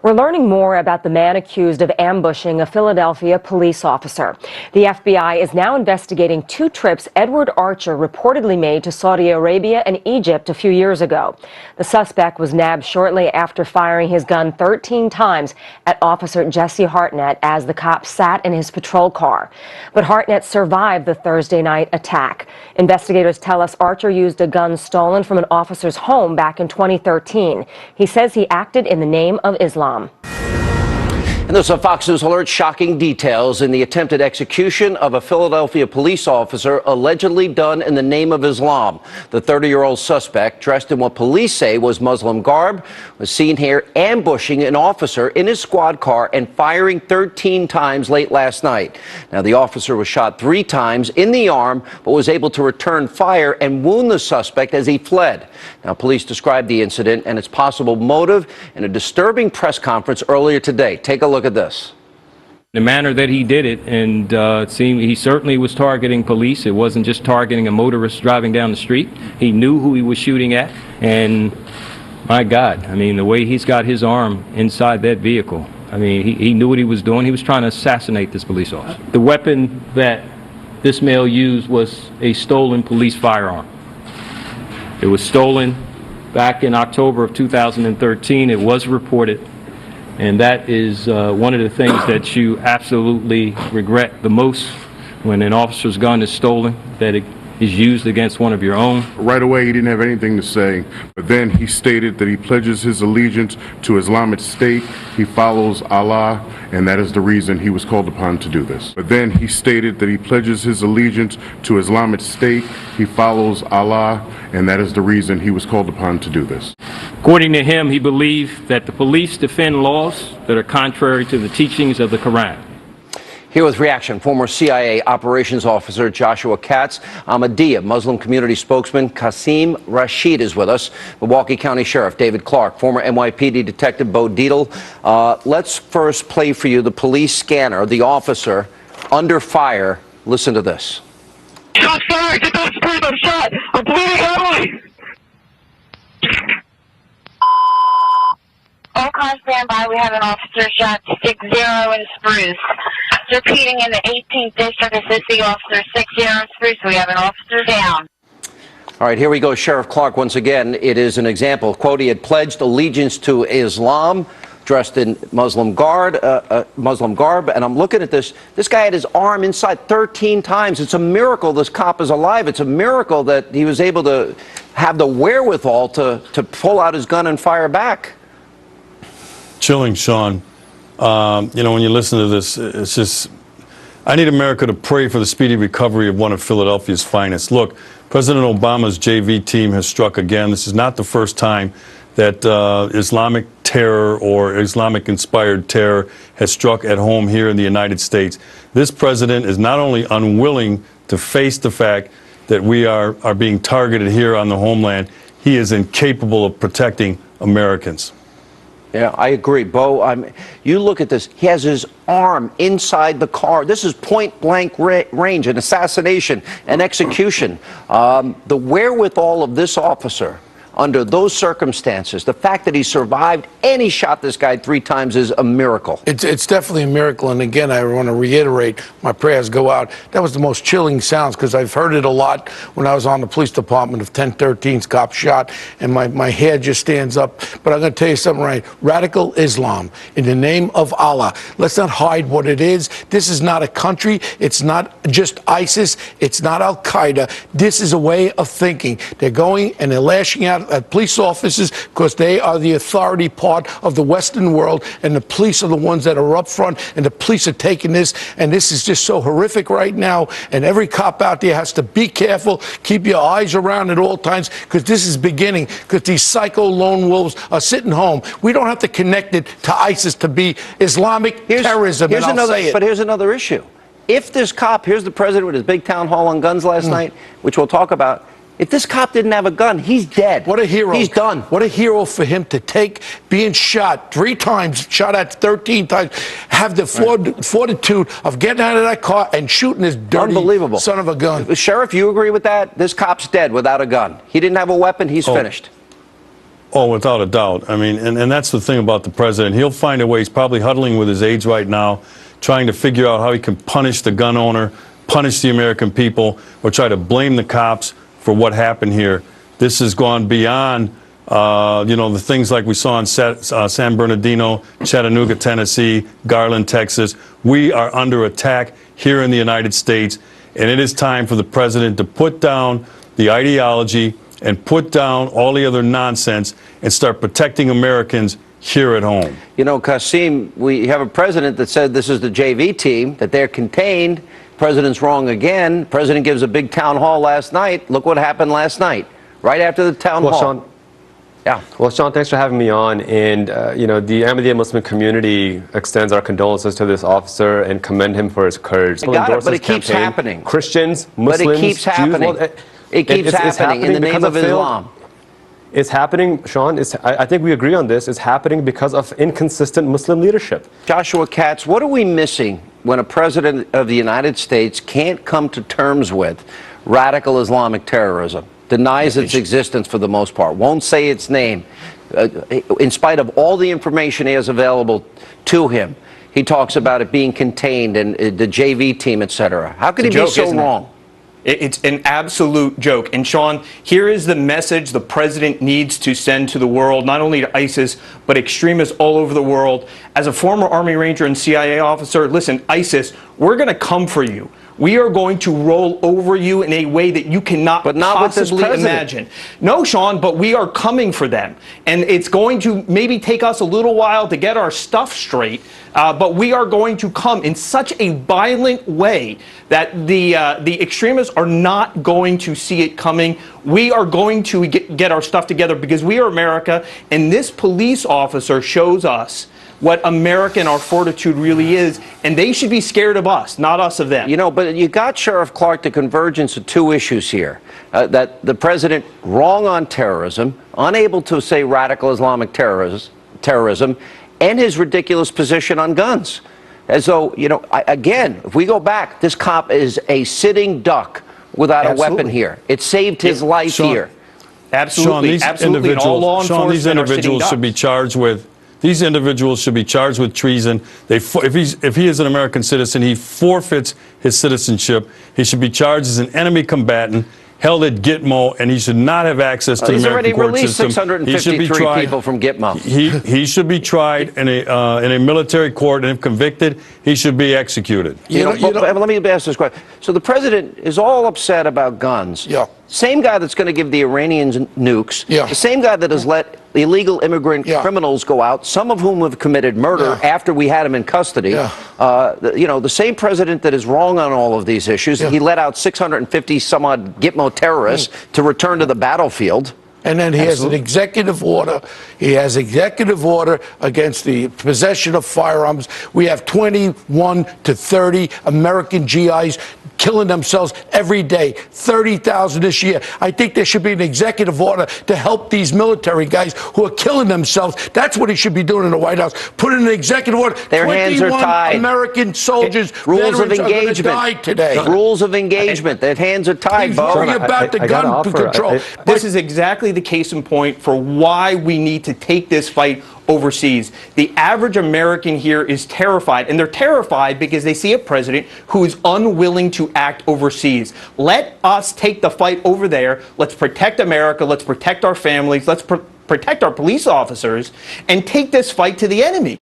We're learning more about the man accused of ambushing a Philadelphia police officer. The FBI is now investigating two trips Edward Archer reportedly made to Saudi Arabia and Egypt a few years ago. The suspect was nabbed shortly after firing his gun 13 times at Officer Jesse Hartnett as the cop sat in his patrol car. But Hartnett survived the Thursday night attack. Investigators tell us Archer used a gun stolen from an officer's home back in 2013. He says he acted in the name of Islam. And there's a Fox News alert, shocking details in the attempted execution of a Philadelphia police officer allegedly done in the name of Islam. The 30-year-old suspect, dressed in what police say was Muslim garb, was seen here ambushing an officer in his squad car and firing 13 times late last night. Now, the officer was shot 3 times in the arm, but was able to return fire and wound the suspect as he fled. Now, police described the incident and its possible motive in a disturbing press conference earlier today. Take a look at this. The manner that he did it, and it seemed he certainly was targeting police. It wasn't just targeting a motorist driving down the street. He knew who he was shooting at, and my God, I mean, the way he's got his arm inside that vehicle, I mean, he knew what he was doing. He was trying to assassinate this police officer. The weapon that this male used was a stolen police firearm. It was stolen back in October of 2013. It was reported. And that is one of the things that you absolutely regret the most when an officer's gun is stolen, that it is used against one of your own. Right away, he didn't have anything to say, but then he stated that he pledges his allegiance to Islamic State. He follows Allah, and that is the reason he was called upon to do this. But then he stated that he pledges his allegiance to Islamic State. He follows Allah, and that is the reason he was called upon to do this. According to him, he believed that the police defend laws that are contrary to the teachings of the Quran. Here with reaction, former CIA operations officer Joshua Katz. Ahmadiyya Muslim community spokesman Qasim Rashid is with us. Milwaukee County Sheriff David Clark, former NYPD detective Bo Dietl. Let's first play for you the police scanner, the officer under fire. Listen to this. Shots fired! Get that scream! I'm shot! I'm bleeding heavily! All cars stand by. We have an officer shot 6-0 in Spruce. Repeating in the 18th district, assisting officer 6-0 in Spruce. We have an officer down. All right, here we go. Sheriff Clark, once again, it is an example. Quote, he had pledged allegiance to Islam, dressed in Muslim garb, and I'm looking at this. This guy had his arm inside 13 times. It's a miracle this cop is alive. It's a miracle that he was able to have the wherewithal to pull out his gun and fire back. Chilling, Sean. You know, when you listen to this, it's just, I need America to pray for the speedy recovery of one of Philadelphia's finest. Look, President Obama's JV team has struck again. This is not the first time that Islamic terror or Islamic-inspired terror has struck at home here in the United States. This president is not only unwilling to face the fact that we are being targeted here on the homeland, he is incapable of protecting Americans. Yeah, I agree. Bo, you look at this. He has his arm inside the car. This is point-blank range, an assassination, an execution. The wherewithal of this officer under those circumstances, the fact that he survived and he shot this guy 3 times is a miracle. It's definitely a miracle. And again, I want to reiterate, my prayers go out. That was the most chilling sounds, because I've heard it a lot when I was on the police department of 1013's cop shot, and my hair just stands up. But I'm going to tell you something right. Radical Islam, in the name of Allah. Let's not hide what it is. This is not a country. It's not just ISIS. It's not Al-Qaeda. This is a way of thinking. They're going and they're lashing out at police officers because they are the authority part of the Western world, and the police are the ones that are up front, and the police are taking this, and this is just so horrific right now, and every cop out there has to be careful, keep your eyes around at all times, because this is beginning, because these psycho lone wolves are sitting home. We don't have to connect it to ISIS to be Islamic terrorism. But here's another issue. If this cop, here's the president with his big town hall on guns last night, which we'll talk about. If this cop didn't have a gun, he's dead. What a hero. He's done. What a hero for him to take being shot 3 times, shot at 13 times, have the fortitude of getting out of that car and shooting this dirty son of a gun. Sheriff, you agree with that? This cop's dead without a gun. He didn't have a weapon. He's finished. Oh, without a doubt. I mean, and that's the thing about the president. He'll find a way. He's probably huddling with his aides right now, trying to figure out how he can punish the gun owner, punish the American people, or try to blame the cops for what happened here. This has gone beyond, the things like we saw in San Bernardino, Chattanooga, Tennessee, Garland, Texas. We are under attack here in the United States, and it is time for the president to put down the ideology and put down all the other nonsense and start protecting Americans here at home. You know, Qasim, we have a president that said this is the JV team, that they're contained. President's wrong again. President gives a big town hall last night. Look what happened last night, right after the town hall. Sean, yeah. Well, Sean, thanks for having me on. And, the Ahmadiyya Muslim community extends our condolences to this officer and commend him for his courage. I got it, but it keeps happening. Christians, Muslims, but it keeps happening. Jews, it keeps happening in the name of Islam. It's happening, Sean. I think we agree on this. It's happening because of inconsistent Muslim leadership. Joshua Katz, what are we missing when a president of the United States can't come to terms with radical Islamic terrorism, denies its existence for the most part, won't say its name, in spite of all the information he has available to him? He talks about it being contained and the JV team, etc. How could he be so wrong? It's an absolute joke. And Sean, here is the message the president needs to send to the world, not only to ISIS, but extremists all over the world. As a former Army Ranger and CIA officer, listen, ISIS, we're going to come for you. We are going to roll over you in a way that you cannot possibly imagine. No, Sean, but we are coming for them. And it's going to maybe take us a little while to get our stuff straight, but we are going to come in such a violent way that the extremists are not going to see it coming. We are going to get our stuff together because we are America, and this police officer shows us what America and our fortitude really is, and they should be scared of us, not us of them. You know, but you got, Sheriff Clark, the convergence of two issues here. That the president wrong on terrorism, unable to say radical Islamic terrorism, and his ridiculous position on guns. As though, again, if we go back, this cop is a sitting duck without a weapon here. It saved his life here. Absolutely, absolutely. All law enforcement these individuals should be charged with. These individuals should be charged with treason. If he is an American citizen, he forfeits his citizenship. He should be charged as an enemy combatant, held at Gitmo, and he should not have access to the American court system. He's already released 653 people from Gitmo. He should be tried in a military court, and if convicted, he should be executed. Let me ask this question. So the president is all upset about guns. Yeah. Same guy that's going to give the Iranians nukes. Yeah. The same guy that has let illegal immigrant criminals go out, some of whom have committed murder after we had them in custody. Yeah. The same president that is wrong on all of these issues. He let out 650 some odd Gitmo terrorists to return to the battlefield. And then he has an executive order. He has executive order against the possession of firearms. We have 21 to 30 American GIs killing themselves every day, 30,000 this year. I think there should be an executive order to help these military guys who are killing themselves. That's what he should be doing in the White House. Put in an executive order. Their hands are tied. American soldiers, rules of engagement, are die today. Rules of engagement. Their hands are tied, Bo. Worry about the gun control. This is exactly the case in point for why we need to take this fight overseas. The average American here is terrified, and they're terrified because they see a president who is unwilling to act overseas. Let us take the fight over there. Let's protect America. Let's protect our families. Let's protect our police officers and take this fight to the enemy.